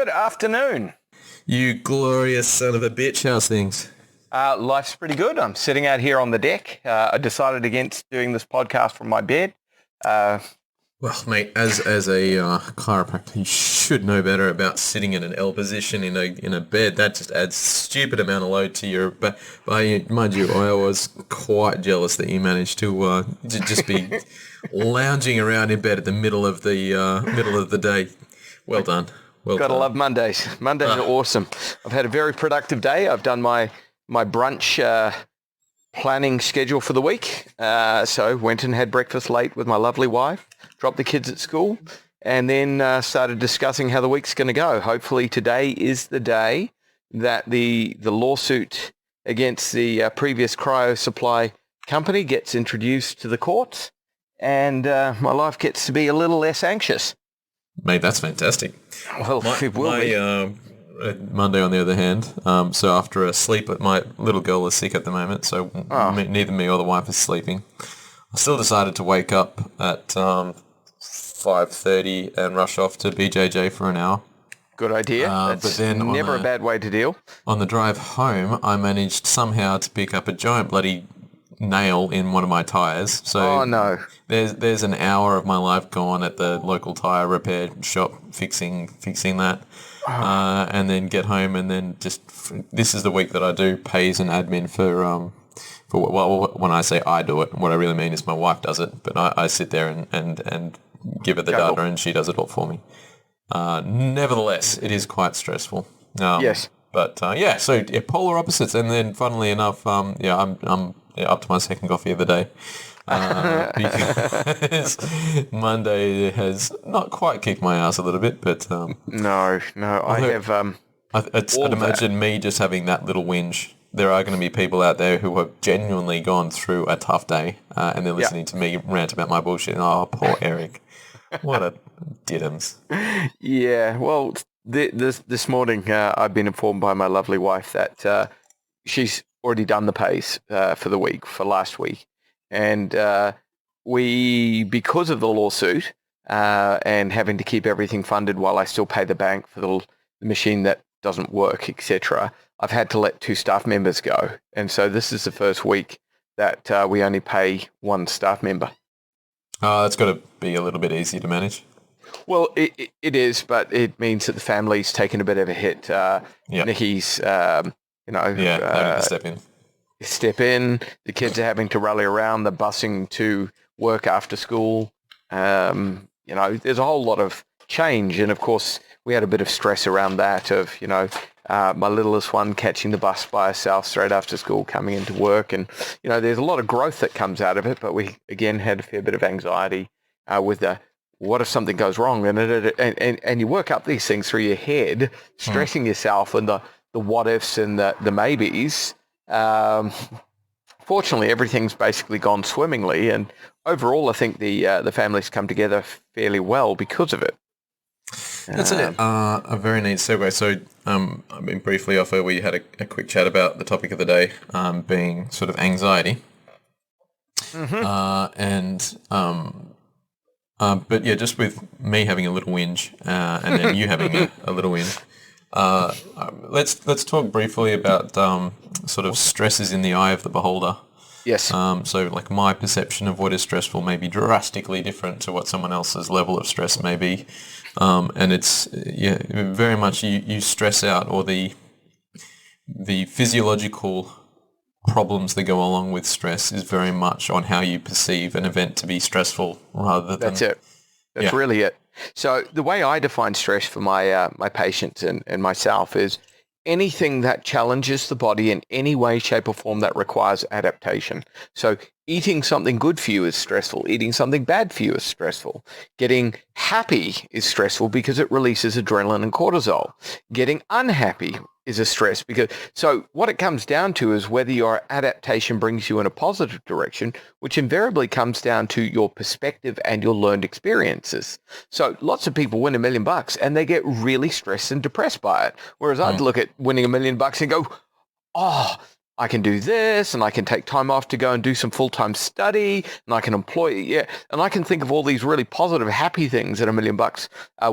Good afternoon. You glorious son of a bitch. How's things? Life's pretty good. I'm sitting out here on the deck. I decided against doing this podcast from my bed. Well, mate, as a chiropractor, you should know better about sitting in an L position in a bed. That just adds stupid amount of load to your. But mind you, I was quite jealous that you managed to just be lounging around in bed at the middle of the day. Well done. Gotta love Mondays. Mondays are awesome. I've had a very productive day. I've done my brunch planning schedule for the week. So went and had breakfast late with my lovely wife, dropped the kids at school, and then started discussing how the week's going to go. Hopefully today is the day that the lawsuit against the previous cryo supply company gets introduced to the courts, and my life gets to be a little less anxious. Mate, that's fantastic. Well, it will be. Monday, on the other hand, so after a sleep, my little girl is sick at the moment, so neither me or the wife is sleeping. I still decided to wake up at 5:30 and rush off to BJJ for an hour. Good idea. That's but then never a bad way to deal. On the drive home, I managed somehow to pick up a giant bloody nail in one of my tyres. So no. There's an hour of my life gone at the local tyre repair shop fixing that. And then get home, and then this is the week that I do pays and admin for when I say I do it, what I really mean is my wife does it, but I sit there and give her the data and she does it all for me. Nevertheless, it is quite stressful. Yes. But so polar opposites, and then funnily enough, I'm up to my second coffee of the day. Because Monday has not quite kicked my ass a little bit, but no, I have. I'd imagine me just having that little whinge. There are going to be people out there who have genuinely gone through a tough day, and they're listening to me rant about my bullshit. Oh, poor Eric, what a diddums. Yeah, well, this morning I've been informed by my lovely wife that she's already done the pays for last week. And because of the lawsuit and having to keep everything funded while I still pay the bank for the machine that doesn't work, etc., I've had to let 2 staff members go. And so this is the first week that we only pay 1 staff member. That's got to be a little bit easy to manage. Well, it is, but it means that the family's taken a bit of a hit. Nikki's, having to step in. The kids are having to rally around. The busing to work after school. There's a whole lot of change, and of course we had a bit of stress around that. Of my littlest one catching the bus by herself straight after school, coming into work, and there's a lot of growth that comes out of it. But we again had a fair bit of anxiety with the what if something goes wrong, and you work up these things through your head, stressing yourself and the what ifs and the maybes. Fortunately, everything's basically gone swimmingly, and overall, I think the family's come together fairly well because of it. That's a very neat segue. So, I mean, briefly off air, we had a quick chat about the topic of the day being sort of anxiety, but yeah, just with me having a little whinge and then you having a little whinge. Let's talk briefly about sort of stresses in the eye of the beholder. Yes. So like my perception of what is stressful may be drastically different to what someone else's level of stress may be. And it's very much you stress out, or the physiological problems that go along with stress is very much on how you perceive an event to be stressful rather than... That's it. That's really it. So the way I define stress for my my patients and myself is anything that challenges the body in any way, shape or form that requires adaptation. So eating something good for you is stressful. Eating something bad for you is stressful. Getting happy is stressful because it releases adrenaline and cortisol. Getting unhappy is a stress so what it comes down to is whether your adaptation brings you in a positive direction, which invariably comes down to your perspective and your learned experiences. So lots of people win $1 million and they get really stressed and depressed by it. Whereas I'd look at winning $1 million and go, oh, I can do this, and I can take time off to go and do some full-time study, and I can and I can think of all these really positive, happy things that $1 million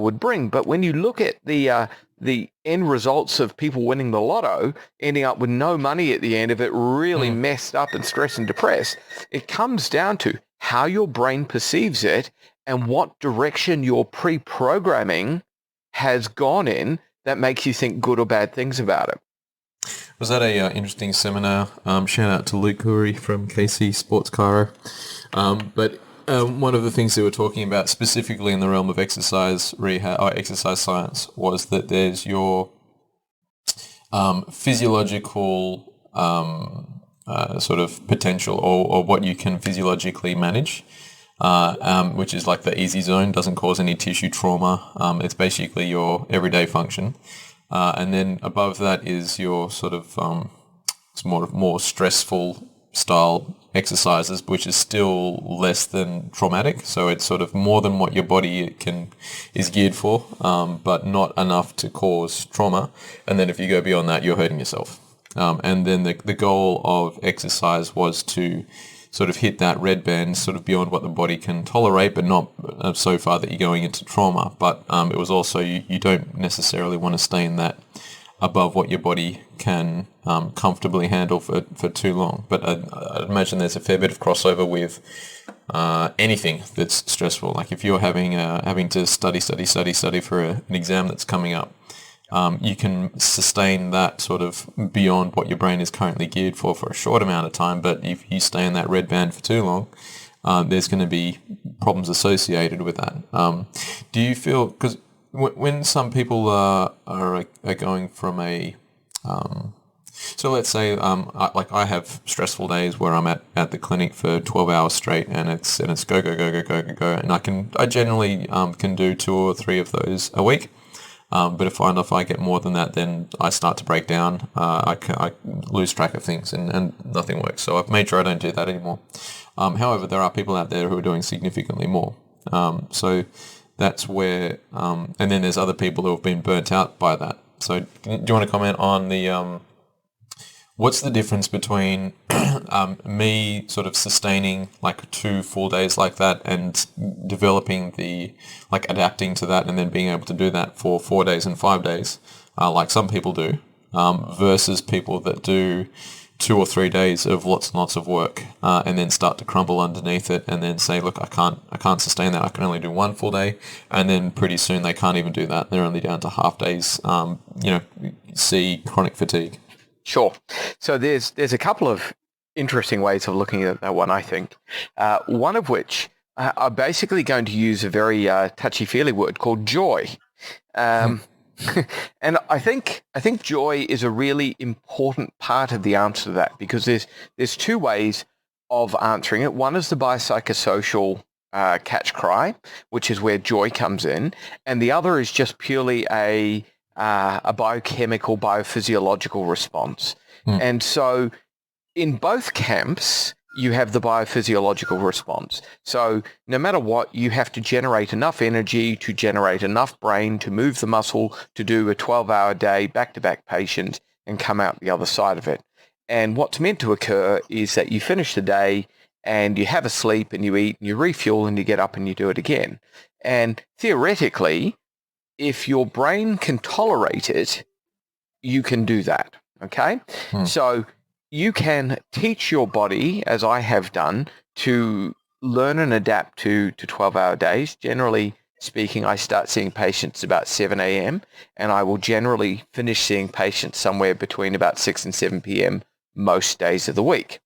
would bring. But when you look at the end results of people winning the lotto, ending up with no money at the end of it, really messed up and stressed and depressed, it comes down to how your brain perceives it and what direction your pre-programming has gone in that makes you think good or bad things about it. Was that a interesting seminar? Shout out to Luke Curry from KC Sports Chiro. But one of the things they were talking about specifically in the realm of exercise rehab or exercise science was that there's your physiological sort of potential or what you can physiologically manage, which is like the easy zone, doesn't cause any tissue trauma. It's basically your everyday function. And then above that is your sort of it's more stressful style exercises, which is still less than traumatic. So it's sort of more than what your body is geared for, but not enough to cause trauma. And then if you go beyond that, you're hurting yourself. And then the goal of exercise was to sort of hit that red band sort of beyond what the body can tolerate, but not so far that you're going into trauma. But it was also, you don't necessarily want to stay in that above what your body can comfortably handle for too long. But I'd imagine there's a fair bit of crossover with anything that's stressful. Like if you're having to study for an exam that's coming up, you can sustain that sort of beyond what your brain is currently geared for a short amount of time. But if you stay in that red band for too long, there's going to be problems associated with that. Do you feel, because when some people are going from a, so let's say I have stressful days where I'm at the clinic for 12 hours straight, and it's go, and I generally can do 2 or 3 of those a week. But if I get more than that, then I start to break down. I lose track of things and nothing works. So I've made sure I don't do that anymore. However, there are people out there who are doing significantly more. So that's where, and then there's other people who have been burnt out by that. So do you want to comment on the, what's the difference between me sort of sustaining like 2 full days like that and developing adapting to that and then being able to do that for 4 days and 5 days, like some people do, versus people that do 2 or 3 days of lots and lots of work and then start to crumble underneath it and then say, look, I can't sustain that. I can only do 1 full day. And then pretty soon they can't even do that. They're only down to half days, see chronic fatigue. Sure. So there's a couple of interesting ways of looking at that one, I think. One of which are basically going to use a very touchy-feely word called joy. And I think joy is a really important part of the answer to that, because there's 2 ways of answering it. One is the biopsychosocial catch cry, which is where joy comes in, and the other is just purely a biochemical, biophysiological response. And so in both camps, you have the biophysiological response. So no matter what, you have to generate enough energy to generate enough brain to move the muscle to do a 12-hour day, back-to-back patient, and come out the other side of it. And what's meant to occur is that you finish the day and you have a sleep and you eat and you refuel and you get up and you do it again. And theoretically, if your brain can tolerate it, you can do that, okay? So you can teach your body, as I have done, to learn and adapt to 12-hour days. Generally speaking, I start seeing patients about 7 a.m. and I will generally finish seeing patients somewhere between about 6 and 7 p.m. most days of the week.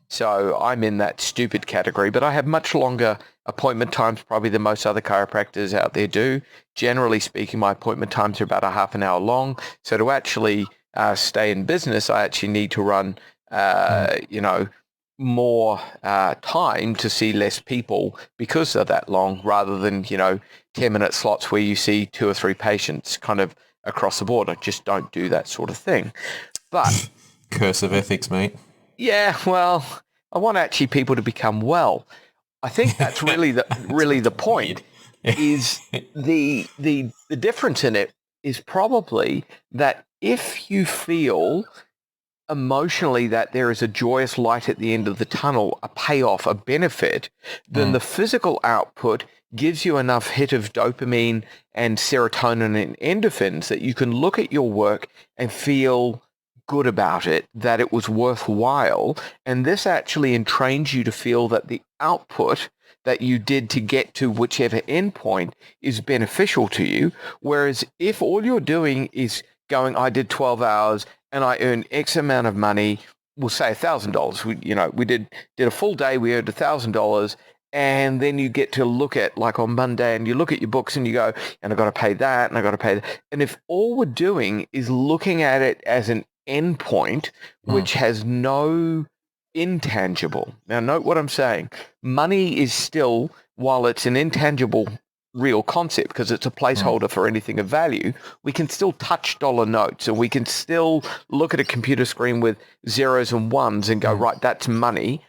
So I'm in that stupid category, but I have much longer appointment times probably than most other chiropractors out there do. Generally speaking, my appointment times are about a half an hour long. So to actually stay in business, I actually need to run, more time to see less people because they're that long, rather than, 10-minute slots where you see 2 or 3 patients kind of across the board. I just don't do that sort of thing. But curse of ethics, mate. Yeah, well, I want actually people to become well. I think that's really the point. Is the difference in it is probably that if you feel emotionally that there is a joyous light at the end of the tunnel, a payoff, a benefit, then the physical output gives you enough hit of dopamine and serotonin and endorphins that you can look at your work and feel good about it, that it was worthwhile. And this actually entrains you to feel that the output that you did to get to whichever endpoint is beneficial to you. Whereas if all you're doing is going, I did 12 hours and I earned X amount of money, we'll say $1,000. We did a full day, we earned $1,000. And then you get to look at, like on Monday, and you look at your books and you go, and I've got to pay that, and I've got to pay that. And if all we're doing is looking at it as an endpoint, which has no intangible. Now, note what I'm saying. Money is still, while it's an intangible real concept because it's a placeholder for anything of value, we can still touch dollar notes, and we can still look at a computer screen with zeros and ones and go, right, that's money.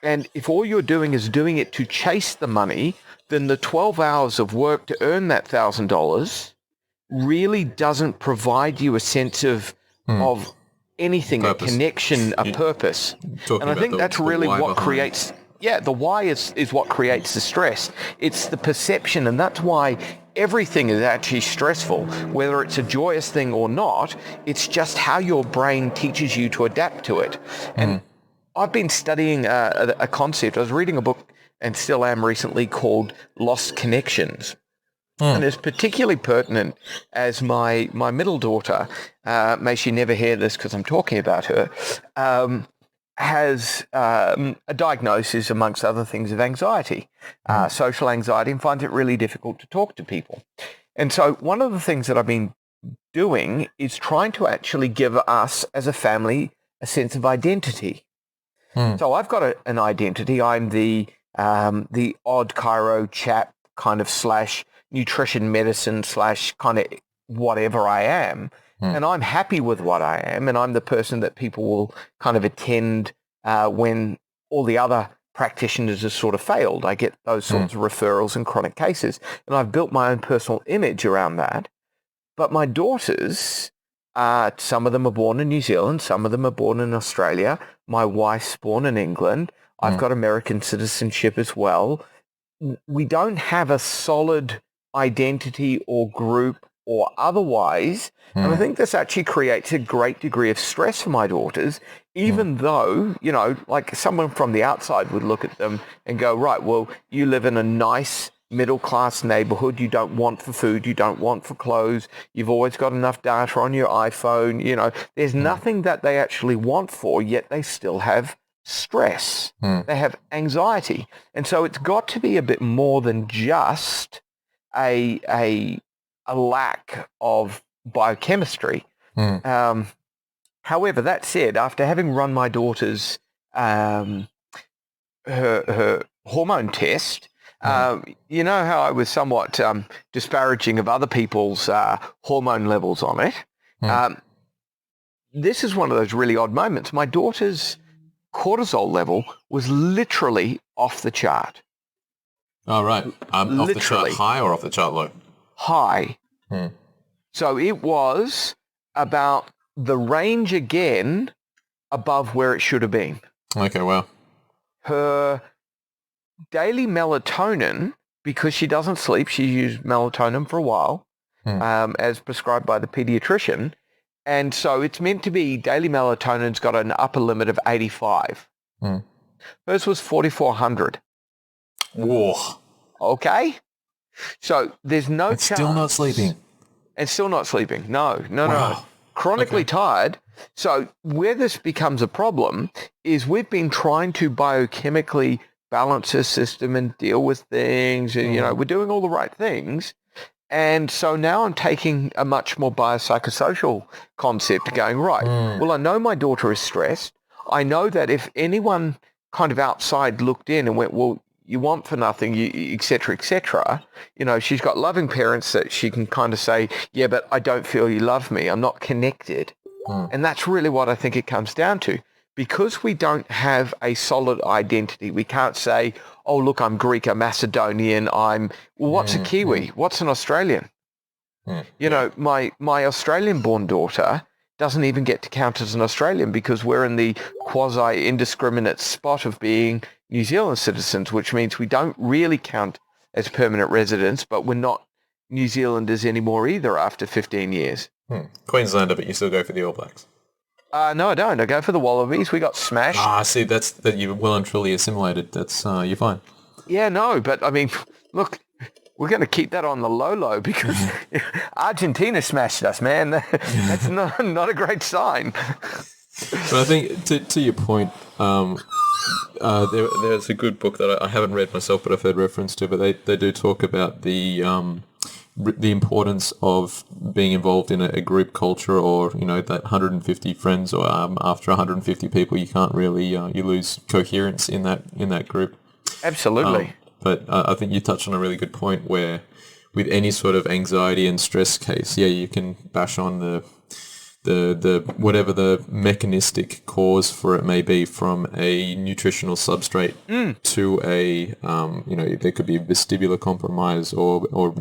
And if all you're doing is doing it to chase the money, then the 12 hours of work to earn that $1,000 really doesn't provide you a sense of anything, purpose. A connection, a purpose. And I think that's really what creates, the why is what creates the stress. It's the perception, and that's why everything is actually stressful, whether it's a joyous thing or not. It's just how your brain teaches you to adapt to it. And I've been studying a concept. I was reading a book, and still am recently, called Lost Connections. And it's particularly pertinent as my middle daughter, may she never hear this because I'm talking about her, has a diagnosis, amongst other things, of anxiety, social anxiety, and finds it really difficult to talk to people. And so one of the things that I've been doing is trying to actually give us as a family a sense of identity. So I've got an identity. I'm the odd chiro chap, kind of slash nutrition medicine slash kind of whatever I am. And I'm happy with what I am. And I'm the person that people will kind of attend when all the other practitioners have sort of failed. I get those sorts of referrals and chronic cases. And I've built my own personal image around that. But my daughters, some of them are born in New Zealand, some of them are born in Australia. My wife's born in England. I've got American citizenship as well. We don't have a solid identity or group or otherwise. And I think this actually creates a great degree of stress for my daughters, even though, like someone from the outside would look at them and go, right, well, you live in a nice middle-class neighborhood. You don't want for food. You don't want for clothes. You've always got enough data on your iPhone. There's nothing that they actually want for, yet they still have stress. They have anxiety. And so it's got to be a bit more than just a lack of biochemistry. However, that said, after having run my daughter's her hormone test, you know how I was somewhat disparaging of other people's hormone levels on it. This is one of those really odd moments. My daughter's cortisol level was literally off the chart. Oh, right. Off the chart high or off the chart low? High. So it was about the range again above where it should have been. Okay, wow. Her daily melatonin, because she doesn't sleep, she used melatonin for a while, as prescribed by the pediatrician. And so it's meant to be daily melatonin's got an upper limit of 85. Hers was 4,400. Whoa. Okay? So there's no chance. Still not sleeping. And still not sleeping. No. Wow. Chronically tired. So where this becomes a problem is we've been trying to biochemically balance her system and deal with things. And, we're doing all the right things. And so now I'm taking a much more biopsychosocial concept going, right, well, I know my daughter is stressed. I know that if anyone kind of outside looked in and went, well, you want for nothing, et cetera, she's got loving parents that she can kind of say, yeah, but I don't feel you love me. I'm not connected. And that's really what I think it comes down to. Because we don't have a solid identity, we can't say, oh, look, I'm Greek, I'm Macedonian, what's a Kiwi? What's an Australian? My Australian-born daughter doesn't even get to count as an Australian because we're in the quasi-indiscriminate spot of being New Zealand citizens, which means we don't really count as permanent residents, but we're not New Zealanders anymore either after 15 years. Queenslander, but you still go for the All Blacks? No, I don't. I go for the Wallabies. We got smashed. See, that you're well and truly assimilated. That's you're fine. Yeah, no, but I mean, look, we're going to keep that on the low because Argentina smashed us, man. That's not a great sign. But I think to your point, there's a good book that I haven't read myself, but I've heard reference to. But they do talk about the importance of being involved in a group culture, or that 150 friends, or after 150 people, you can't really you lose coherence in that group. Absolutely. But I think you touched on a really good point where, with any sort of anxiety and stress case, you can bash on the whatever the mechanistic cause for it may be, from a nutritional substrate to a there could be vestibular compromise, or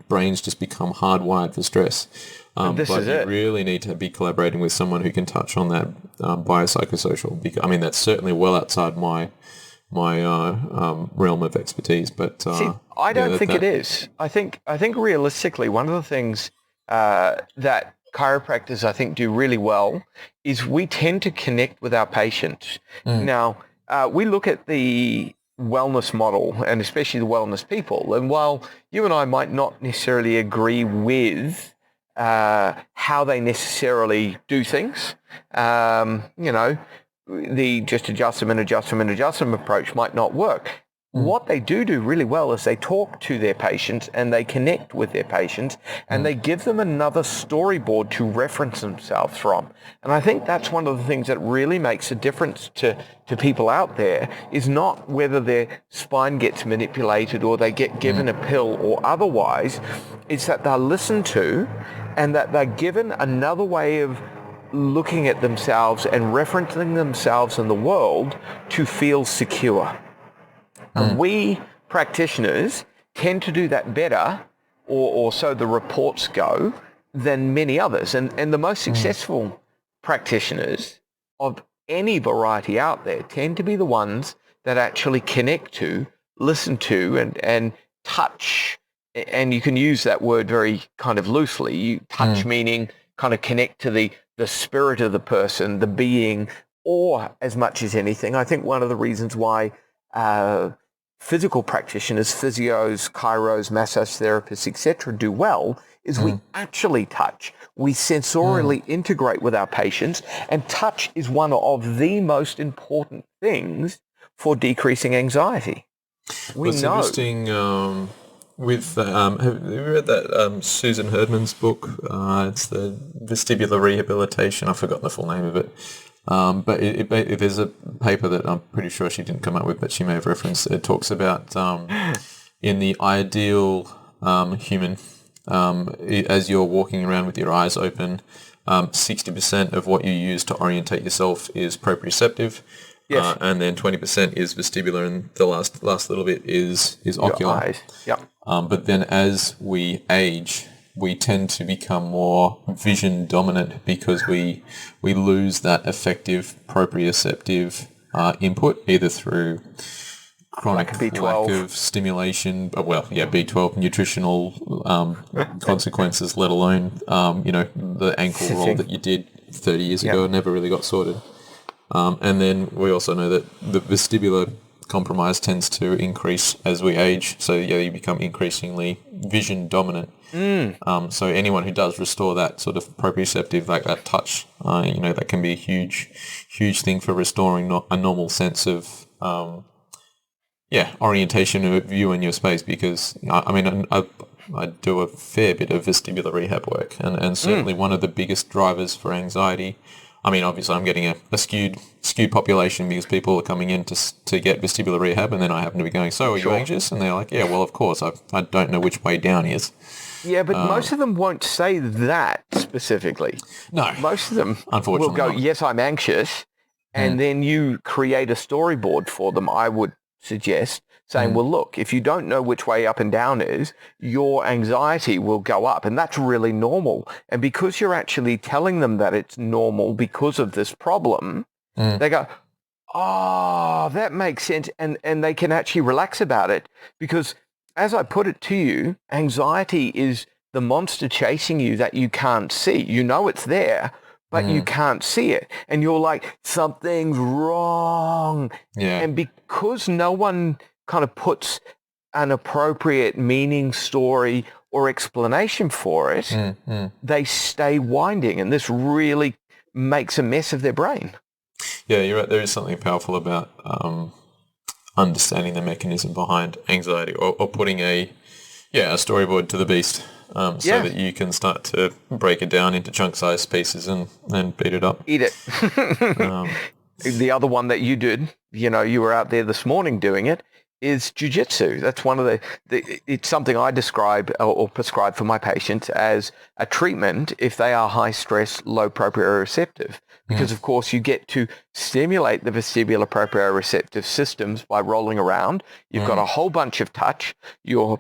brains just become hardwired for stress. But you really need to be collaborating with someone who can touch on that biopsychosocial. Because, I mean, that's certainly well outside my realm of expertise. But see, I don't think it is. I think realistically, one of the things that chiropractors, I think, do really well is we tend to connect with our patients. Now, we look at the wellness model, and especially the wellness people, and while you and I might not necessarily agree with how they necessarily do things, the just adjust them approach might not work. What they do really well is they talk to their patients and they connect with their patients and they give them another storyboard to reference themselves from. And I think that's one of the things that really makes a difference to people out there, is not whether their spine gets manipulated or they get given a pill or otherwise. It's that they're listened to and that they're given another way of looking at themselves and referencing themselves in the world to feel secure. And we practitioners tend to do that better, or so the reports go, than many others. And the most successful practitioners of any variety out there tend to be the ones that actually connect to, listen to, and touch. And you can use that word very kind of loosely. You touch meaning kind of connect to the spirit of the person, the being, or as much as anything. I think one of the reasons why physical practitioners, physios, chiros, massage therapists, etc., do well is we actually touch. We sensorially integrate with our patients, and touch is one of the most important things for decreasing anxiety. What's interesting with have you read that Susan Herdman's book? It's the vestibular rehabilitation. I've forgotten the full name of it. But there's a paper that I'm pretty sure she didn't come up with, but she may have referenced. It talks about in the ideal human, as you're walking around with your eyes open, 60% of what you use to orientate yourself is proprioceptive, and then 20% is vestibular, and the last little bit is ocular. Your eyes. Yep. But then as we age, we tend to become more vision dominant because we lose that effective proprioceptive input, either through chronic lack of stimulation, B12 nutritional consequences, let alone the ankle roll that you did 30 years ago and never really got sorted. And then we also know that the vestibular compromise tends to increase as we age, so you become increasingly vision dominant. So anyone who does restore that sort of proprioceptive, like that touch, that can be a huge thing for restoring a normal sense of orientation of you and your space. Because I do a fair bit of vestibular rehab work, and certainly one of the biggest drivers for anxiety. I mean, obviously, I'm getting a skewed population because people are coming in to get vestibular rehab, and then I happen to be going, so are you anxious? And they're like, yeah, well, of course. I don't know which way down is. Yeah, but most of them won't say that specifically. No. Most of them unfortunately will go, yes, I'm anxious, and then you create a storyboard for them, I would suggest, saying, well, look, if you don't know which way up and down is, your anxiety will go up. And that's really normal. And because you're actually telling them that it's normal because of this problem, they go, oh, that makes sense. And they can actually relax about it because, as I put it to you, anxiety is the monster chasing you that you can't see. You know it's there, but you can't see it. And you're like, something's wrong. Yeah. And because no one kind of puts an appropriate meaning, story, or explanation for it, they stay winding. And this really makes a mess of their brain. Yeah, you're right. There is something powerful about understanding the mechanism behind anxiety or putting a storyboard to the beast so that you can start to break it down into chunk-sized pieces and beat it up. Eat it. The other one that you did, you were out there this morning doing it, is jiu-jitsu. That's one of it's something I describe or prescribe for my patients as a treatment if they are high stress, low proprioceptive. Because of course you get to stimulate the vestibular proprioceptive systems by rolling around. You've got a whole bunch of touch. You're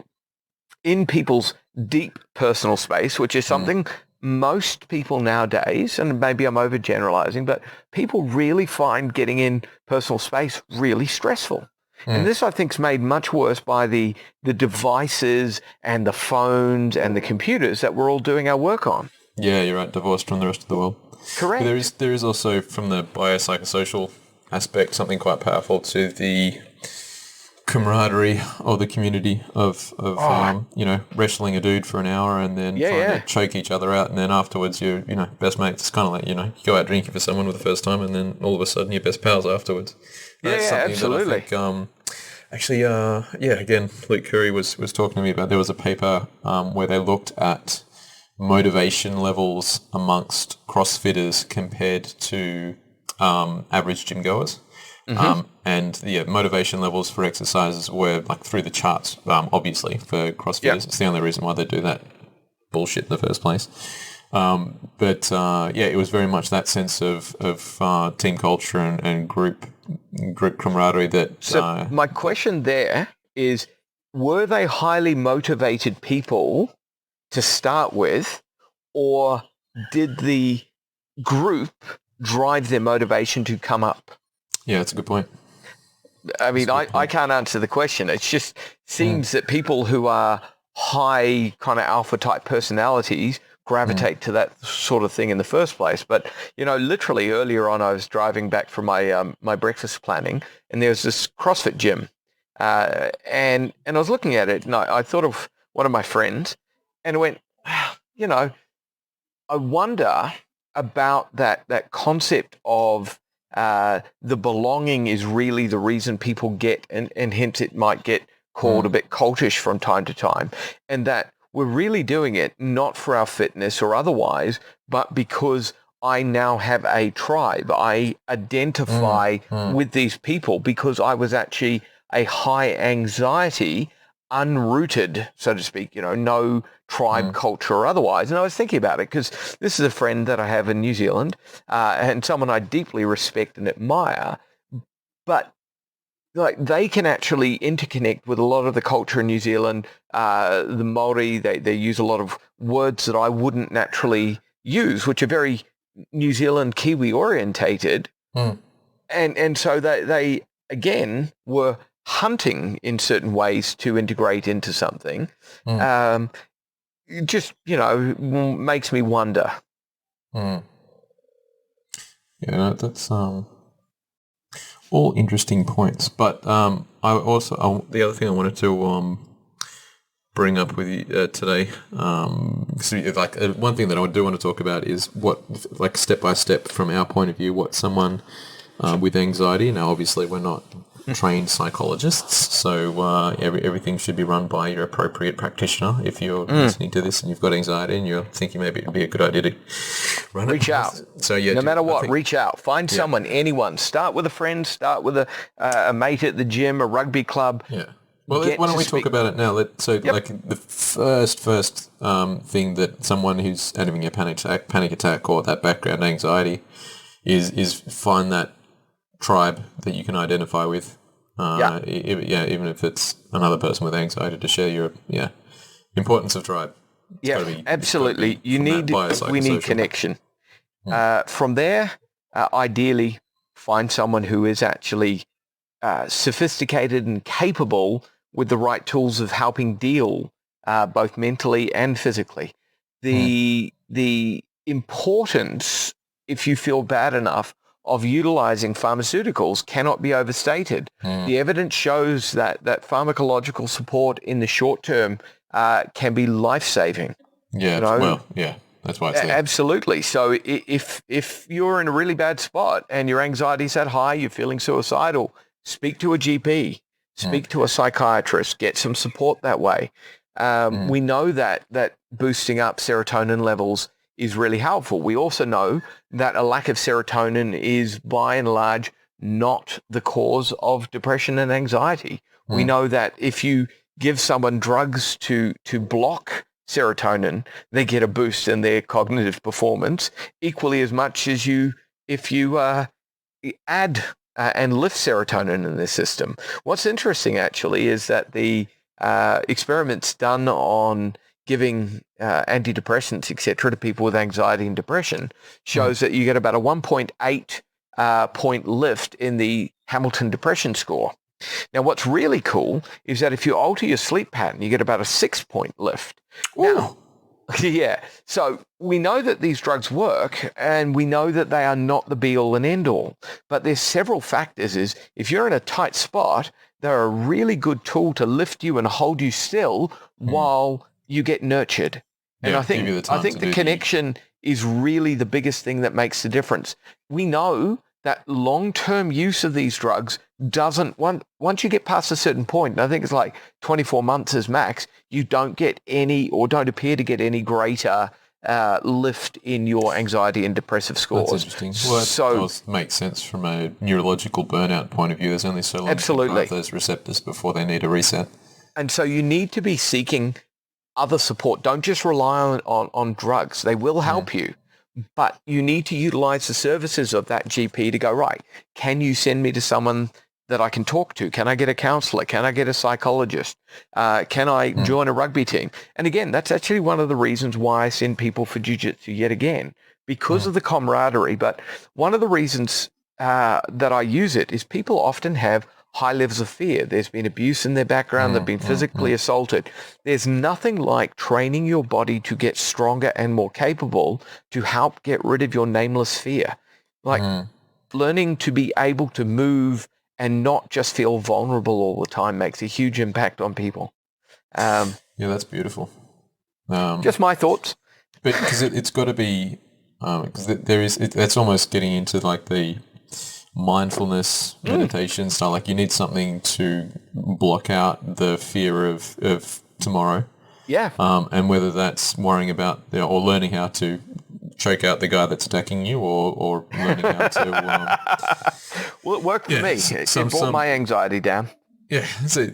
in people's deep personal space, which is something most people nowadays, and maybe I'm overgeneralizing, but people really find getting in personal space really stressful. And this, I think, is made much worse by the devices and the phones and the computers that we're all doing our work on. Yeah, you're right. Divorced from the rest of the world. Correct. But there is also, from the biopsychosocial aspect, something quite powerful to the camaraderie or the community of wrestling a dude for an hour and then trying to choke each other out, and then afterwards you're best mates. It's kind of like you go out drinking for someone for the first time and then all of a sudden you're best pals afterwards. That's something absolutely. That I think again, Luke Curry was talking to me about. There was a paper where they looked at motivation levels amongst CrossFitters compared to average gym goers. And motivation levels for exercises were like through the charts, obviously, for CrossFitters. It's the only reason why they do that bullshit in the first place. It was very much that sense of team culture and group camaraderie that... So my question there is, were they highly motivated people to start with, or did the group drive their motivation to come up? Yeah, that's a good point. I mean, I can't answer the question. It just seems that people who are high kind of alpha type personalities gravitate to that sort of thing in the first place. But, literally earlier on, I was driving back from my breakfast planning, and there was this CrossFit gym. And I was looking at it, and I thought of one of my friends, and I went, I wonder about that concept of the belonging is really the reason people get, and hence it might get called a bit cultish from time to time, and that we're really doing it not for our fitness or otherwise, but because I now have a tribe. I identify with these people because I was actually a high anxiety, unrooted, so to speak, no tribe culture or otherwise. And I was thinking about it because this is a friend that I have in New Zealand and someone I deeply respect and admire, but like they can actually interconnect with a lot of the culture in New Zealand. The Māori, they use a lot of words that I wouldn't naturally use, which are very New Zealand Kiwi orientated. And so they again were hunting in certain ways to integrate into something. Just, makes me wonder. Yeah, that's all interesting points. But the other thing I wanted to bring up with you today, one thing that I do want to talk about is what, like step by step from our point of view, what someone with anxiety. Now, obviously, we're not trained psychologists, so everything should be run by your appropriate practitioner. If you're listening to this and you've got anxiety and you're thinking maybe it'd be a good idea to reach out. So yeah, no matter what, reach out. Find someone, anyone. Start with a friend. Start with a mate at the gym, a rugby club. Yeah. Well, why don't we talk about it now? Like the first thing that someone who's having a panic attack or that background anxiety is find that tribe that you can identify with. Even if it's another person with anxiety, to share your importance of tribe. Absolutely. We need connection. From there, ideally, find someone who is actually sophisticated and capable with the right tools of helping deal both mentally and physically. The importance, if you feel bad enough, of utilizing pharmaceuticals cannot be overstated. The evidence shows that pharmacological support in the short term can be life-saving. Yeah, that's why it's there. Absolutely. So if you're in a really bad spot and your anxiety's that high, you're feeling suicidal, speak to a GP, speak to a psychiatrist, get some support that way. We know that boosting up serotonin levels is really helpful. We also know that a lack of serotonin is by and large not the cause of depression and anxiety. We know that if you give someone drugs to block serotonin, they get a boost in their cognitive performance equally as much as if you add and lift serotonin in their system. What's interesting actually is that the experiments done on giving antidepressants, etc., to people with anxiety and depression shows that you get about a 1.8 point lift in the Hamilton Depression Score. Now, what's really cool is that if you alter your sleep pattern, you get about a 6-point lift. Now, so we know that these drugs work, and we know that they are not the be-all and end-all. But there's several factors. Is if you're in a tight spot, they're a really good tool to lift you and hold you still while you get nurtured. And I think the connection is really the biggest thing that makes the difference. We know that long-term use of these drugs doesn't, once you get past a certain point, and I think it's like 24 months is max, you don't get any, or don't appear to get any greater lift in your anxiety and depressive scores. That's interesting. Well, that does make sense from a neurological burnout point of view. There's only so long to those receptors before they need a reset. And so you need to be seeking other support. Don't just rely on drugs. They will help you, but you need to utilize the services of that GP to go, right, can you send me to someone that I can talk to? Can I get a counselor? Can I get a psychologist? Can I join a rugby team? And again, that's actually one of the reasons why I send people for jiu-jitsu yet again, because of the camaraderie. But one of the reasons that I use it is people often have high levels of fear. There's been abuse in their background. They've been physically assaulted. There's nothing like training your body to get stronger and more capable to help get rid of your nameless fear. Like learning to be able to move and not just feel vulnerable all the time makes a huge impact on people. That's beautiful. Just my thoughts. But because it's got to be, because that's almost getting into like the mindfulness meditation style. Like you need something to block out the fear of tomorrow. Yeah. And whether that's worrying about or learning how to choke out the guy that's attacking you, or learning how to. Well, it worked for me. It brought my anxiety down. Yeah. So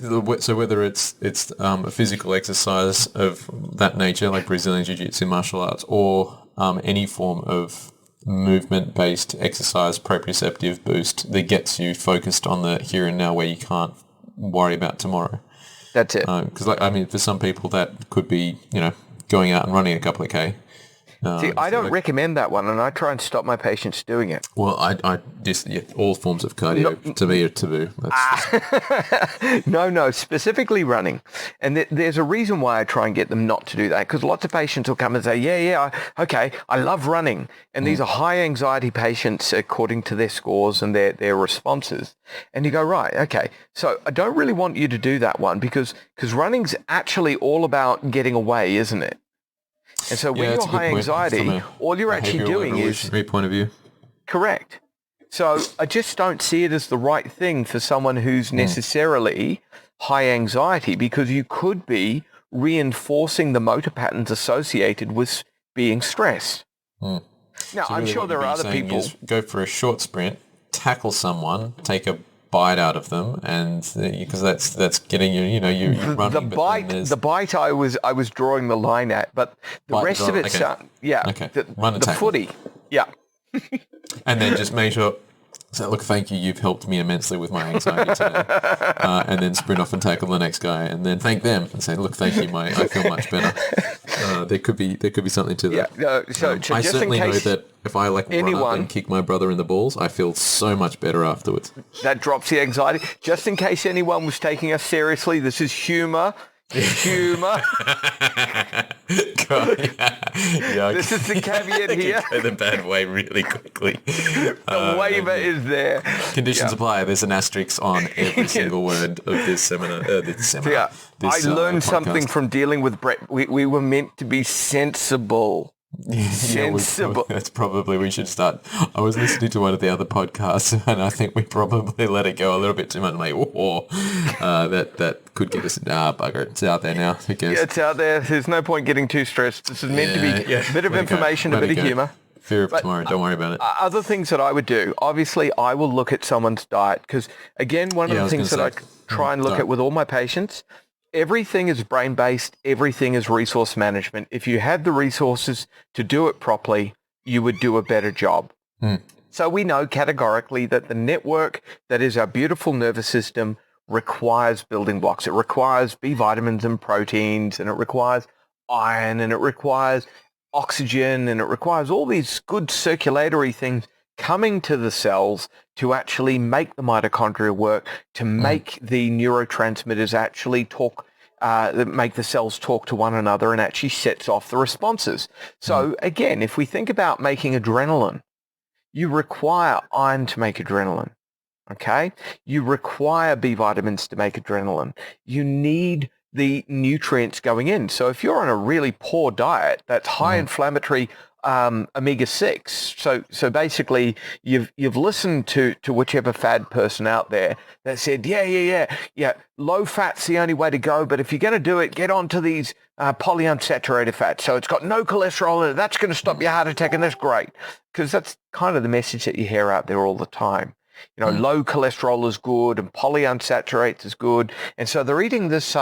whether it's a physical exercise of that nature, like Brazilian Jiu-Jitsu, martial arts, or any form of movement-based exercise, proprioceptive boost that gets you focused on the here and now, where you can't worry about tomorrow. That's it. Because for some people that could be going out and running a couple of K. See, I don't recommend that one, and I try and stop my patients doing it. Well, I just all forms of cardio to me are taboo. No, specifically running. And there's a reason why I try and get them not to do that, because lots of patients will come and say, okay, I love running. And these are high anxiety patients according to their scores and their responses. And you go, right, okay, so I don't really want you to do that one because running's actually all about getting away, isn't it? And so when you're high anxiety, all you're actually doing is... point of view. Correct. So I just don't see it as the right thing for someone who's necessarily high anxiety, because you could be reinforcing the motor patterns associated with being stressed. Now, So I'm sure there are other people... Go for a short sprint, tackle someone, take a bite out of them, and because that's getting you're running. The bite I was drawing the line at, but the rest of it's okay. The Run and tackle. footy, and then just make sure So look, thank you. You've helped me immensely with my anxiety today. And then sprint off and tackle the next guy, and then thank them and say, look, thank you, I feel much better. There could be something to that. Yeah. So I just certainly in know case that if I run up and kick my brother in the balls, I feel so much better afterwards. That drops the anxiety. Just in case anyone was taking us seriously, this is humor. Humor. God, yeah, This is the caveat here. Go the bad way really quickly. The waiver is there. Conditions apply. There's an asterisk on every single word of this seminar. Yeah, I learned podcast. something from dealing with Brett. We were meant to be sensible. Sensible. That's probably we should start. I was listening to one of the other podcasts, and I think we probably let it go a little bit too much. I'm like, that could get us. Bugger it. It's out there now. Who cares? Yeah, it's out there. There's no point getting too stressed. This is meant to be a bit of information, a bit of humor. Fear of tomorrow. Don't worry about it. Other things that I would do, obviously, I will look at someone's diet because, again, one of the things that I try and look at with all my patients. Everything is brain-based. Everything is resource management. If you had the resources to do it properly, you would do a better job. So we know categorically that the network that is our beautiful nervous system requires building blocks. It requires B vitamins and proteins, and it requires iron, and it requires oxygen, and it requires all these good circulatory things coming to the cells to actually make the mitochondria work, to make the neurotransmitters actually talk, make the cells talk to one another, and actually sets off the responses. So again, if we think about making adrenaline, you require iron to make adrenaline. Okay? You require B vitamins to make adrenaline. You need the nutrients going in. So if you're on a really poor diet that's high inflammatory omega-6, so basically you've listened to whichever fad person out there that said, yeah, low fat's the only way to go, but if you're going to do it, get onto these polyunsaturated fats. So it's got no cholesterol in it. That's going to stop your heart attack, and that's great. Because that's kind of the message that you hear out there all the time. You know, low cholesterol is good and polyunsaturates is good. And so they're eating this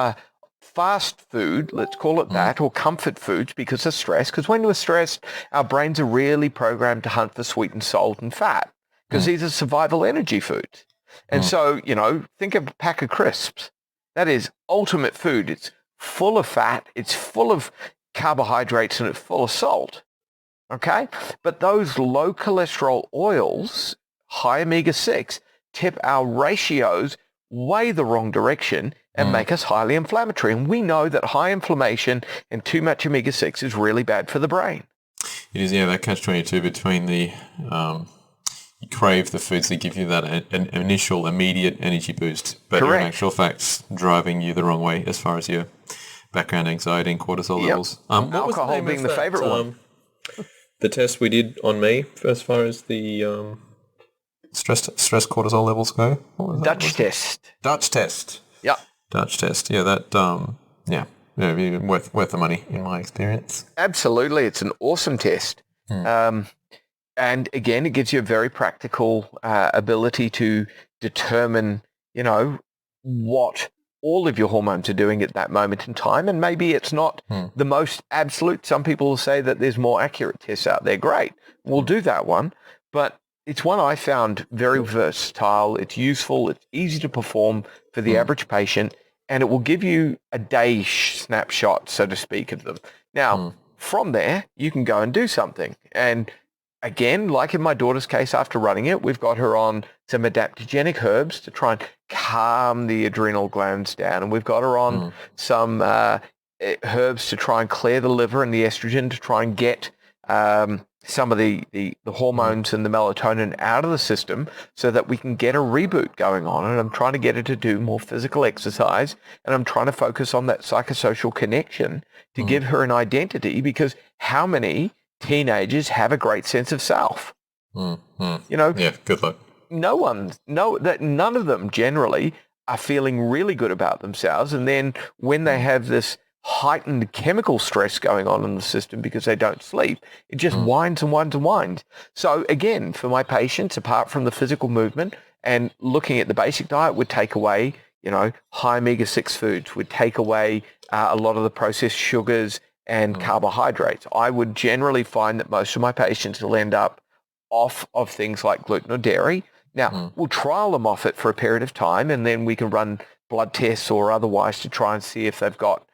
fast food, let's call it that, or comfort foods because of stress. Because when we're stressed, our brains are really programmed to hunt for sweet and salt and fat because these are survival energy foods. And so, you know, think of a pack of crisps. That is ultimate food. It's full of fat, it's full of carbohydrates, and it's full of salt. Okay? But those low cholesterol oils, high omega-6, tip our ratios way the wrong direction and make us highly inflammatory. And we know that high inflammation and too much omega-6 is really bad for the brain. It is, that catch-22 between the you crave the foods that give you that an initial immediate energy boost, but in actual fact driving you the wrong way as far as your background anxiety and cortisol levels. Alcohol being the favorite one. The test we did on me as far as the stress cortisol levels go. Dutch test. Yeah. Dutch test. Yeah, that worth the money in my experience. Absolutely, it's an awesome test. And again, it gives you a very practical ability to determine, you know, what all of your hormones are doing at that moment in time. And maybe it's not the most absolute. Some people will say that there's more accurate tests out there. Great, we'll do that one. But it's one I found very versatile. It's useful. It's easy to perform for the average patient, and it will give you a day snapshot, so to speak, of them. Now, from there, you can go and do something. And again, like in my daughter's case, after running it, we've got her on some adaptogenic herbs to try and calm the adrenal glands down. And we've got her on some herbs to try and clear the liver and the estrogen to try and get some of the hormones and the melatonin out of the system so that we can get a reboot going on. And I'm trying to get her to do more physical exercise, and I'm trying to focus on that psychosocial connection to give her an identity, because how many teenagers have a great sense of self? You know? Yeah, good luck. None of them generally are feeling really good about themselves. And then when they have this heightened chemical stress going on in the system because they don't sleep, it just winds and winds and winds. So again, for my patients, apart from the physical movement and looking at the basic diet, would take away, you know, high omega-6 foods, would take away a lot of the processed sugars and carbohydrates. I would generally find that most of my patients will end up off of things like gluten or dairy, Now, we'll trial them off it for a period of time, and then we can run blood tests or otherwise to try and see if they've got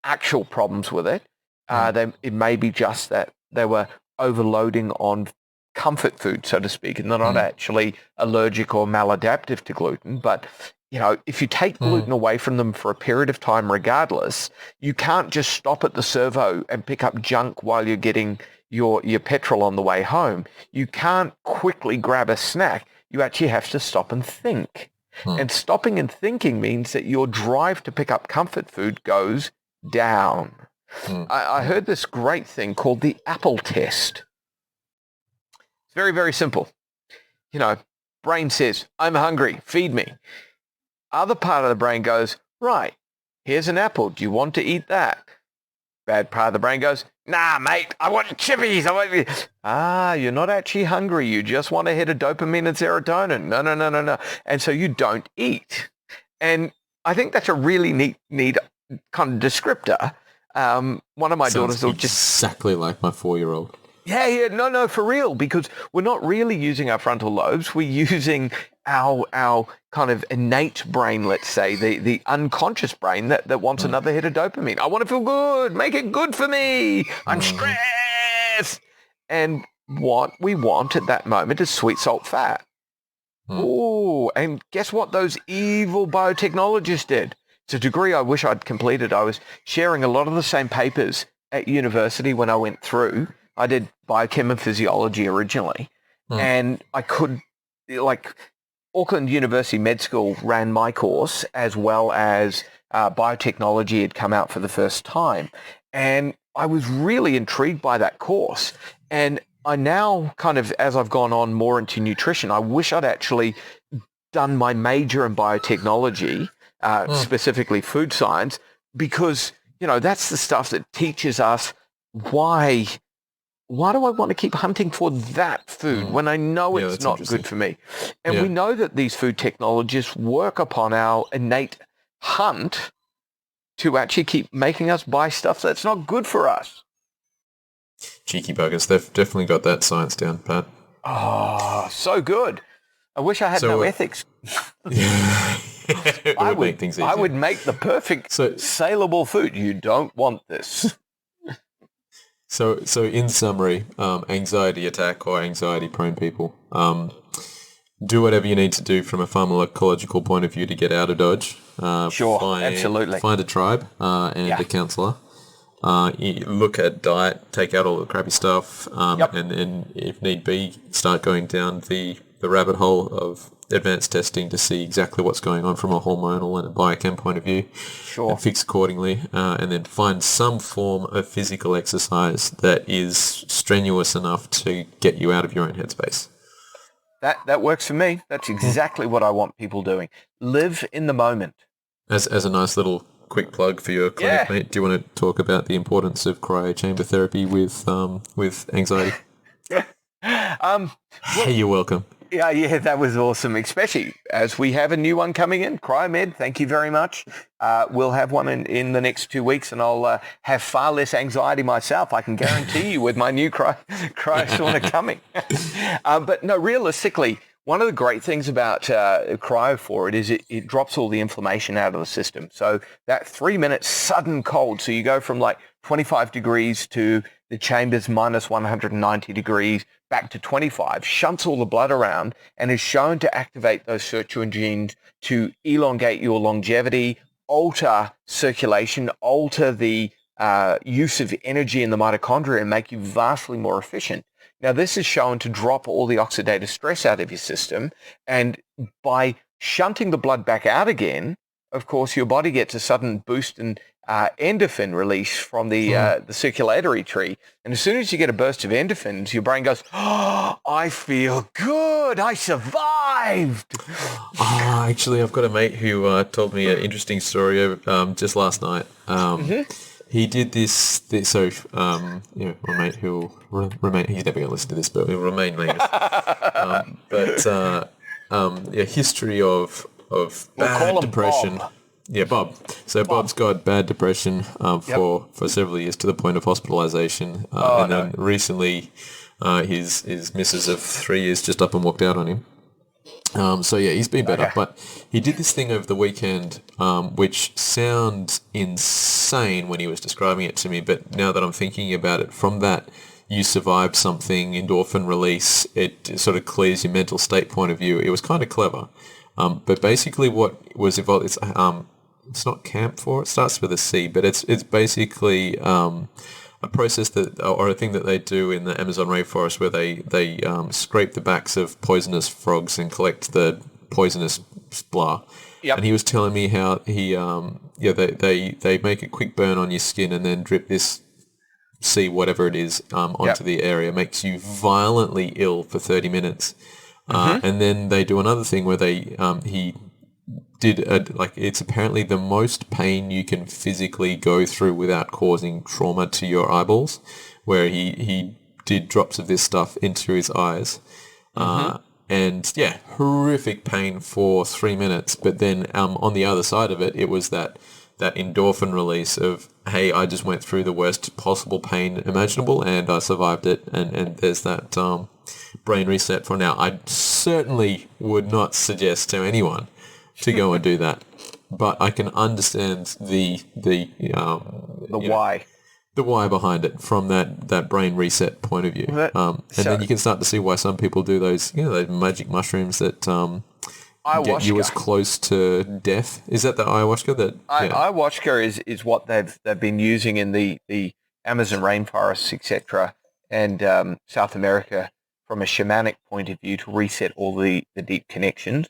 actual problems with it. It may be just that they were overloading on comfort food, so to speak, and they're not actually allergic or maladaptive to gluten. But, if you take gluten away from them for a period of time regardless, you can't just stop at the servo and pick up junk while you're getting your petrol on the way home. You can't quickly grab a snack. You actually have to stop and think. And stopping and thinking means that your drive to pick up comfort food goes down. I heard this great thing called the apple test. It's very, very simple. Brain says, I'm hungry, feed me. Other part of the brain goes, right, here's an apple. Do you want to eat that? Bad part of the brain goes, nah, mate, I want chippies. You're not actually hungry. You just want a hit of dopamine and serotonin. No. And so you don't eat. And I think that's a really neat kind of descriptor. One of my daughters will just... Exactly like my 4-year-old. Yeah, no, for real, because we're not really using our frontal lobes. We're using our kind of innate brain, let's say, the unconscious brain that wants another hit of dopamine. I want to feel good. Make it good for me. I'm stressed. And what we want at that moment is sweet, salt, fat. Oh, and guess what those evil biotechnologists did? To a degree I wish I'd completed. I was sharing a lot of the same papers at university when I went through. I did biochem and physiology originally, and I could, Auckland University Med School ran my course as well as biotechnology had come out for the first time. And I was really intrigued by that course. And I now kind of, as I've gone on more into nutrition, I wish I'd actually done my major in biotechnology, specifically food science, because, that's the stuff that teaches us why do I want to keep hunting for that food when I know it's not good for me? And we know that these food technologists work upon our innate hunt to actually keep making us buy stuff that's not good for us. Cheeky buggers. They've definitely got that science down, Pat. Oh, so good. I wish I had no ethics. I would make things easier. I would make the perfect saleable food. You don't want this. So in summary, anxiety attack or anxiety-prone people, do whatever you need to do from a pharmacological point of view to get out of Dodge. Absolutely. Find a tribe and a counsellor. Look at diet, take out all the crappy stuff, and if need be, start going down the rabbit hole of advanced testing to see exactly what's going on from a hormonal and a biochem point of view. Sure. And fix accordingly, and then find some form of physical exercise that is strenuous enough to get you out of your own headspace. That works for me. That's exactly what I want people doing. Live in the moment. As a nice little quick plug for your clinic, mate, do you want to talk about the importance of cryochamber therapy with anxiety? Hey, you're welcome. Yeah, that was awesome, especially as we have a new one coming in, Cryomed. Thank you very much. We'll have one in the next 2 weeks, and I'll have far less anxiety myself, I can guarantee you, with my new cryo sauna coming. But no, realistically, one of the great things about cryo is it drops all the inflammation out of the system. So that 3-minute sudden cold, so you go from like 25 degrees to the chamber's minus 190 degrees, back to 25, shunts all the blood around and is shown to activate those sirtuin genes to elongate your longevity, alter circulation, alter the use of energy in the mitochondria and make you vastly more efficient. Now, this is shown to drop all the oxidative stress out of your system, and by shunting the blood back out again, of course, your body gets a sudden boost in endorphin release from the circulatory tree. And as soon as you get a burst of endorphins, your brain goes, oh, I feel good. I survived. Actually, I've got a mate who told me an interesting story just last night. He did this my mate who'll remain, he's never going to listen to this, but he'll remain nameless. History of bad depression. Bob. Yeah, Bob. So Bob's got bad depression for several years to the point of hospitalisation. Then recently his missus of 3 years just up and walked out on him. So yeah, he's been better, Okay. but he did this thing over the weekend, which sounds insane when he was describing it to me. But now that I'm thinking about it, from that you survived something, endorphin release, it sort of clears your mental state point of view. It was kind of clever. But basically what was involved, it's not camphor, it starts with a C, but it's basically a process that, or a thing that they do in the Amazon rainforest where they scrape the backs of poisonous frogs and collect the poisonous blah. Yep. And he was telling me how they make a quick burn on your skin and then drip this C, whatever it is, onto the area, makes you violently ill for 30 minutes. And then they do another thing where he did it's apparently the most pain you can physically go through without causing trauma to your eyeballs, where he did drops of this stuff into his eyes. And yeah, horrific pain for 3 minutes. But then on the other side of it, it was that endorphin release of, hey, I just went through the worst possible pain imaginable and I survived it. And there's that brain reset for now. I certainly would not suggest to anyone to go and do that, but I can understand the why. The why behind it from that brain reset point of view. And then you can start to see why some people do those magic mushrooms that get you as close to death. Is that the ayahuasca? Ayahuasca is what they've been using in the Amazon rainforests, etc., and South America from a shamanic point of view to reset all the deep connections.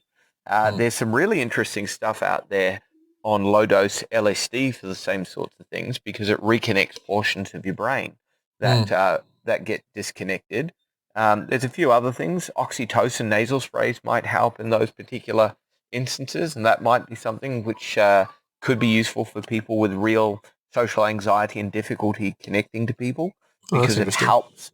There's some really interesting stuff out there on low-dose LSD for the same sorts of things because it reconnects portions of your brain that get disconnected. There's a few other things. Oxytocin nasal sprays might help in those particular instances, and that might be something which could be useful for people with real social anxiety and difficulty connecting to people because it helps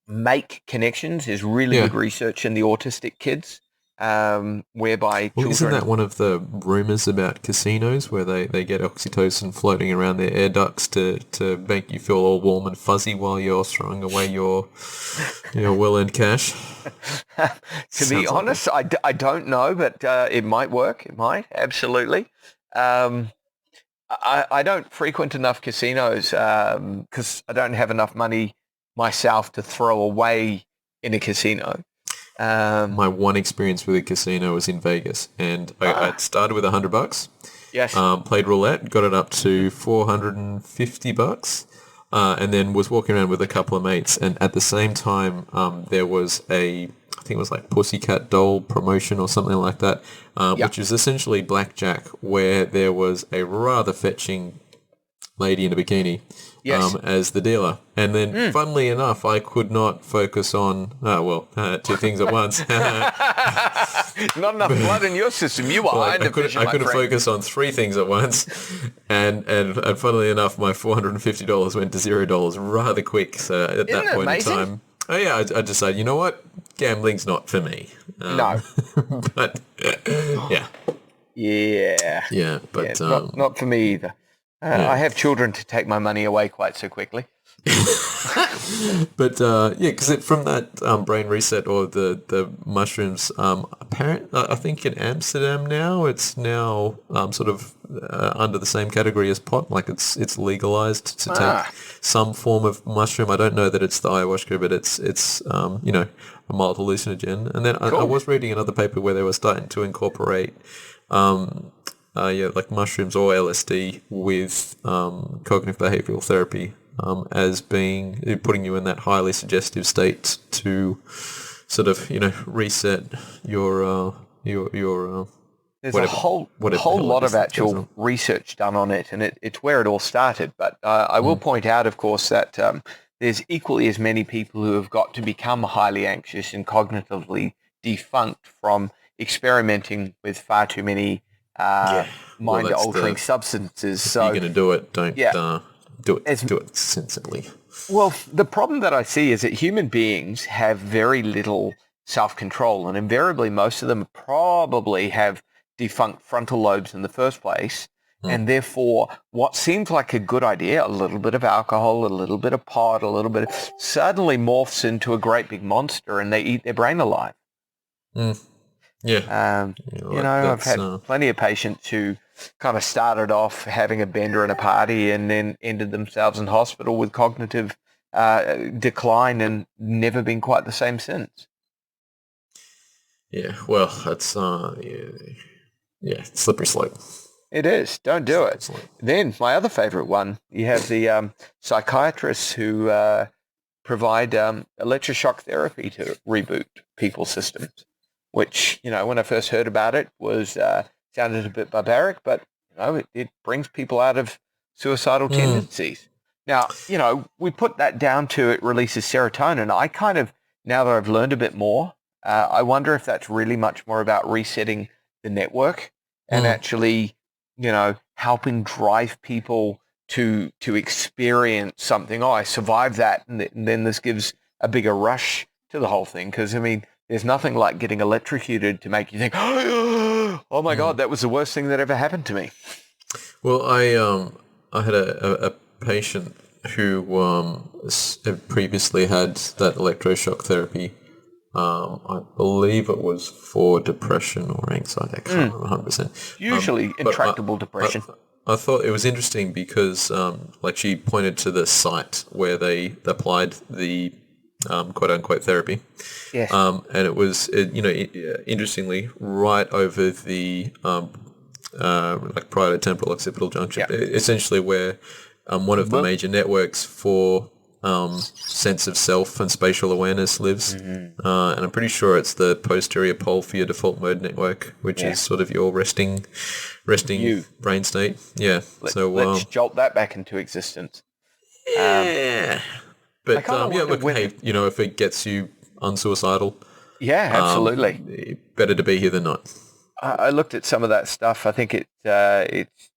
make connections. There's really good research in the autistic kids. Whereby children... Isn't that one of the rumors about casinos where they get oxytocin floating around their air ducts to make you feel all warm and fuzzy while you're throwing away your well-earned cash? To be honest, I don't know, but it might work. It might, absolutely. I don't frequent enough casinos because I don't have enough money myself to throw away in a casino. My one experience with a casino was in Vegas, and I started with $100. Yes. Played roulette, got it up to $450, and then was walking around with a couple of mates. And at the same time, there was I think it was like Pussycat Doll promotion or something like that, which was essentially blackjack, where there was a rather fetching lady in a bikini. Yes. As the dealer. And then, funnily enough, I could not focus on, two things at once. Not enough blood in your system. You were high division, I couldn't focus on three things at once. And funnily enough, my $450 went to $0 rather quick. So at that point in time, I decided, you know what? Gambling's not for me. No. But, yeah. Yeah. Yeah, but... not for me either. I have children to take my money away quite so quickly. But because from that brain reset or the mushrooms, I think in Amsterdam now it's now sort of under the same category as pot. Like it's legalized to take some form of mushroom. I don't know that it's the ayahuasca, but it's a mild hallucinogen. And then I was reading another paper where they were starting to incorporate. Like mushrooms or LSD with cognitive behavioral therapy as putting you in that highly suggestive state to sort of reset your there's a whole lot of actual research done on it, and it's where it all started. But I will point out, of course, that there's equally as many people who have got to become highly anxious and cognitively defunct from experimenting with far too many mind-altering substances. If so you're going to do it, don't do it sensibly. Well, the problem that I see is that human beings have very little self-control, and invariably most of them probably have defunct frontal lobes in the first place, and therefore what seems like a good idea, a little bit of alcohol, a little bit of pot, suddenly morphs into a great big monster, and they eat their brain alive. Yeah. I've had plenty of patients who kind of started off having a bender and a party and then ended themselves in hospital with cognitive decline and never been quite the same since. Yeah, well, that's slippery slope. It is. Don't do it. Then my other favorite one, you have the psychiatrists who provide electroshock therapy to reboot people's systems, which, when I first heard about it was sounded a bit barbaric, but, it brings people out of suicidal tendencies. Now, we put that down to it releases serotonin. I kind of, now that I've learned a bit more, I wonder if that's really much more about resetting the network and actually, helping drive people to experience something. Oh, I survived that, and then this gives a bigger rush to the whole thing. Because, there's nothing like getting electrocuted to make you think, oh my God, that was the worst thing that ever happened to me. Well, I had a patient who had previously had that electroshock therapy. I believe it was for depression or anxiety. I can't remember 100%. Usually intractable depression. I thought it was interesting because, she pointed to the site where they applied the quote unquote therapy. Yes. And it was, interestingly, right over the parieto-temporal occipital junction, essentially where one of the major networks for sense of self and spatial awareness lives. And I'm pretty sure it's the posterior pole for your default mode network, which is sort of your resting brain state. Yeah. Let's jolt that back into existence. Yeah. But if it gets you unsuicidal, absolutely. Better to be here than not. I looked at some of that stuff. I think it's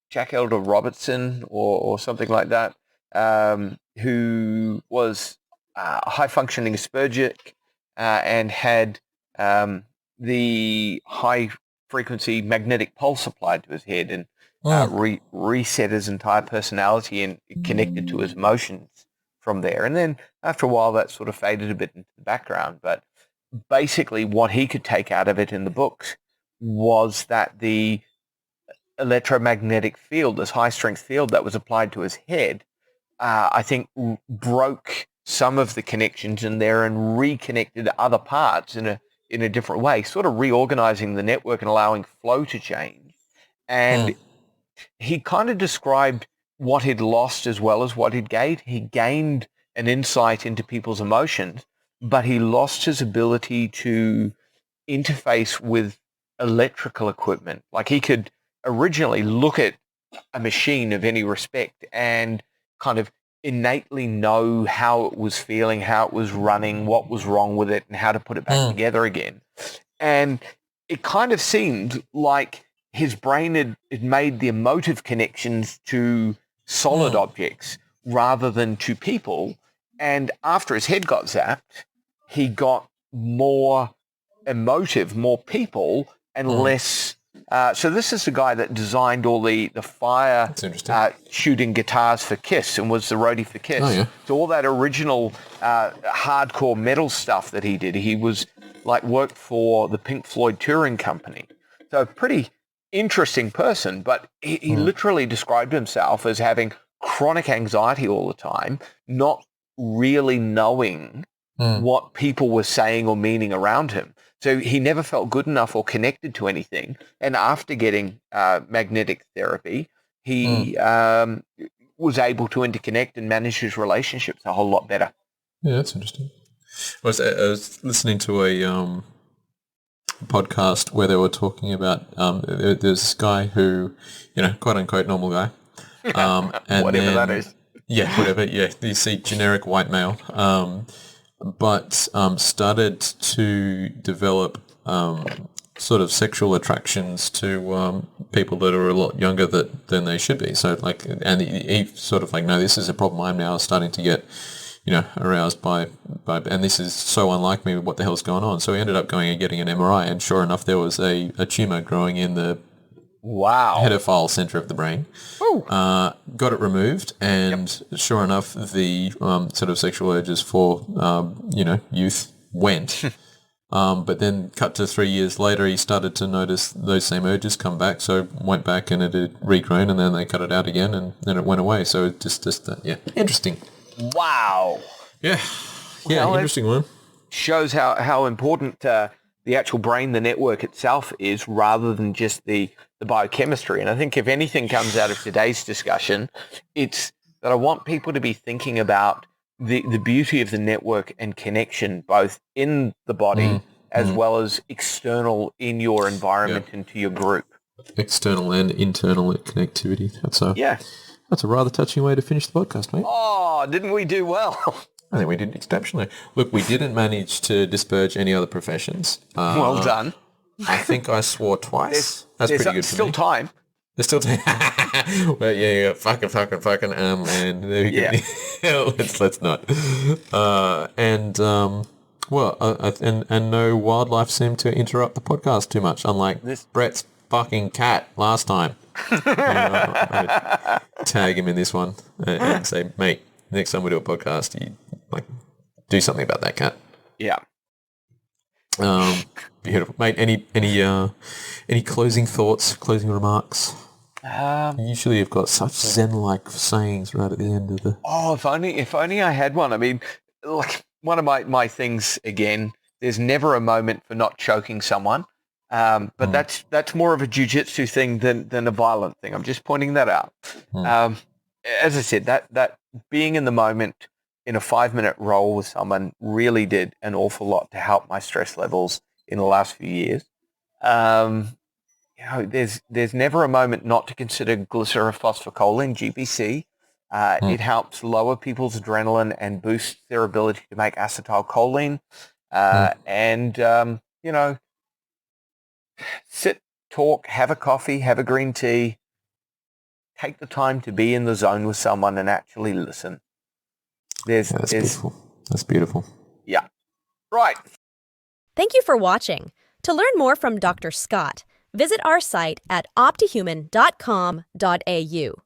Jack Elder Robertson or something like that, who was high-functioning Aspergic and had the high-frequency magnetic pulse applied to his head and reset his entire personality and connected to his emotions from there. And then after a while, that sort of faded a bit into the background. But basically what he could take out of it in the books was that the electromagnetic field, this high-strength field that was applied to his head, I think broke some of the connections in there and reconnected other parts in a different way, sort of reorganizing the network and allowing flow to change. And he kind of described what he'd lost as well as what he'd gained. He gained an insight into people's emotions, but he lost his ability to interface with electrical equipment. Like he could originally look at a machine of any respect and kind of innately know how it was feeling, how it was running, what was wrong with it, and how to put it back together again. And it kind of seemed like his brain had made the emotive connections to solid objects rather than to people. And after his head got zapped, he got more emotive, more people, and less. So this is the guy that designed all the fire shooting guitars for Kiss and was the roadie for Kiss. Oh, yeah. So all that original hardcore metal stuff that he did, he was worked for the Pink Floyd touring company. So a pretty interesting person, but he literally described himself as having chronic anxiety all the time, not really knowing what people were saying or meaning around him. So he never felt good enough or connected to anything. And after getting magnetic therapy, he was able to interconnect and manage his relationships a whole lot better. Yeah, that's interesting. I was listening to a podcast where they were talking about there's this guy who, quote unquote normal guy. And whatever that is. Yeah, whatever. Yeah, you see generic white male. But started to develop sort of sexual attractions to people that are a lot younger than they should be. So and he sort of no, this is a problem I'm now starting to get, aroused by, and this is so unlike me. What the hell's going on? So he ended up going and getting an MRI, and sure enough, there was a tumor growing in the pedophile center of the brain. Got it removed, and sure enough, the sort of sexual urges for youth went. But then cut to 3 years later, he started to notice those same urges come back. So went back and it had regrown, and then they cut it out again, and then it went away. So yeah, interesting. Wow. Yeah. Yeah, Well, interesting one. Shows how important the actual brain, the network itself is, rather than just the biochemistry. And I think if anything comes out of today's discussion, it's that I want people to be thinking about the beauty of the network and connection, both in the body as well as external in your environment and to your group. External and internal connectivity. That's a rather touching way to finish the podcast, mate. Oh, didn't we do well? I think we did exceptionally. Look, we didn't manage to disparage any other professions. Well done. I think I swore twice. That's pretty good for still me. Time. There's still time. Well, yeah, fucking, and there we go. Let's not. And no wildlife seemed to interrupt the podcast too much, unlike Brett's fucking cat last time. I would tag him in this one and say, mate, next time we do a podcast, you do something about that cat. Yeah. Beautiful, mate. Any closing thoughts, closing remarks? Usually you've got such zen-like sayings right at the end of the... Oh, if only I had one. I mean, like one of my things, again, there's never a moment for not choking someone. But that's more of a jiu-jitsu thing than a violent thing. I'm just pointing that out. As I said, that being in the moment in a 5-minute roll with someone really did an awful lot to help my stress levels in the last few years. There's never a moment not to consider glycerophosphocholone, GPC. It helps lower people's adrenaline and boosts their ability to make acetylcholine. And sit, talk, have a coffee, have a green tea. Take the time to be in the zone with someone and actually listen. That's beautiful. That's beautiful. Yeah. Right. Thank you for watching. To learn more from Dr. Scott, visit our site at optihuman.com.au.